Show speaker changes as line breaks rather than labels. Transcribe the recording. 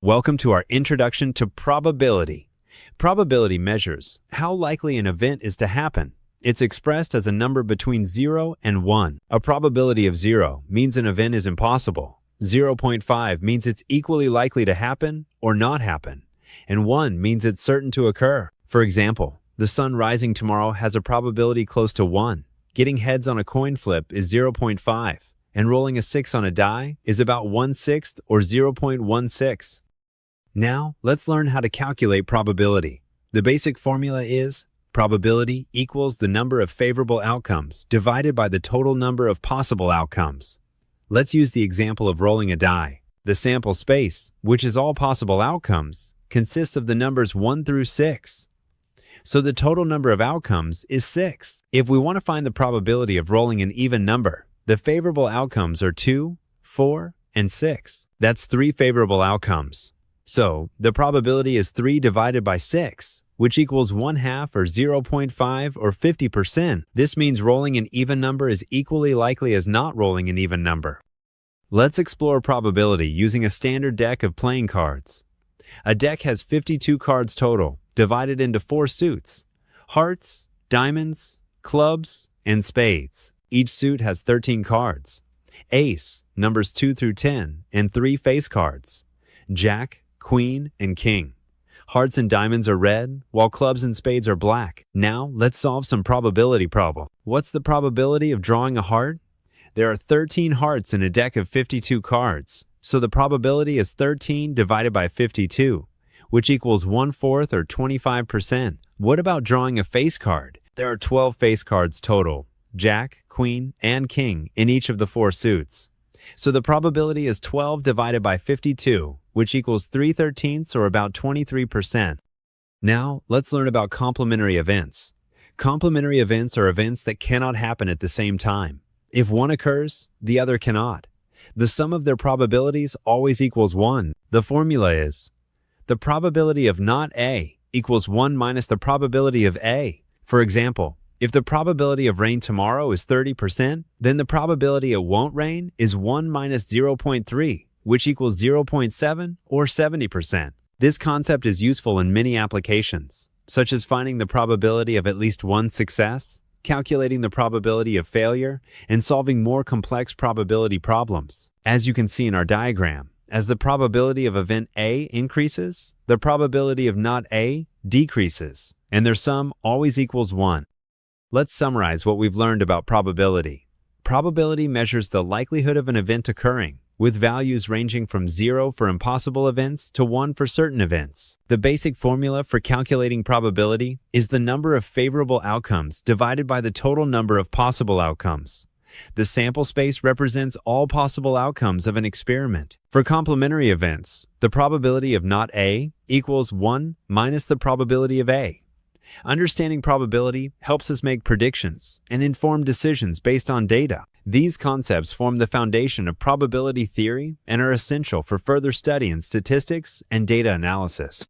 Welcome to our introduction to probability. Probability measures how likely an event is to happen. It's expressed as a number between 0 and 1. A probability of 0 means an event is impossible. 0.5 means it's equally likely to happen or not happen. And 1 means it's certain to occur. For example, the sun rising tomorrow has a probability close to 1. Getting heads on a coin flip is 0.5. And rolling a 6 on a die is about 1/6 or 0.16. Now, let's learn how to calculate probability. The basic formula is probability equals the number of favorable outcomes divided by the total number of possible outcomes. Let's use the example of rolling a die. The sample space, which is all possible outcomes, consists of the numbers 1 through 6. So the total number of outcomes is 6. If we want to find the probability of rolling an even number, the favorable outcomes are 2, 4, and 6. That's 3 favorable outcomes. So, the probability is 3 divided by 6, which equals 1/2 or 0.5 or 50%. This means rolling an even number is equally likely as not rolling an even number. Let's explore probability using a standard deck of playing cards. A deck has 52 cards total, divided into 4 suits: hearts, diamonds, clubs, and spades. Each suit has 13 cards. Ace, numbers 2 through 10, and 3 face cards. Jack, Queen, and King. Hearts and diamonds are red, while clubs and spades are black. Now, let's solve some probability problem. What's the probability of drawing a heart? There are 13 hearts in a deck of 52 cards, so the probability is 13 divided by 52, which equals 1/4 or 25%. What about drawing a face card? There are 12 face cards total: Jack, Queen, and King in each of the 4 suits. So the probability is 12 divided by 52, which equals 3/13 or about 23%. Now, let's learn about complementary events. Complementary events are events that cannot happen at the same time. If one occurs, the other cannot. The sum of their probabilities always equals 1. The formula is the probability of not A equals 1 minus the probability of A. For example, if the probability of rain tomorrow is 30%, then the probability it won't rain is 1 minus 0.3, which equals 0.7 or 70%. This concept is useful in many applications, such as finding the probability of at least one success, calculating the probability of failure, and solving more complex probability problems. As you can see in our diagram, as the probability of event A increases, the probability of not A decreases, and their sum always equals 1. Let's summarize what we've learned about probability. Probability measures the likelihood of an event occurring, with values ranging from 0 for impossible events to 1 for certain events. The basic formula for calculating probability is the number of favorable outcomes divided by the total number of possible outcomes. The sample space represents all possible outcomes of an experiment. For complementary events, the probability of not A equals 1 minus the probability of A. Understanding probability helps us make predictions and inform decisions based on data. These concepts form the foundation of probability theory and are essential for further study in statistics and data analysis.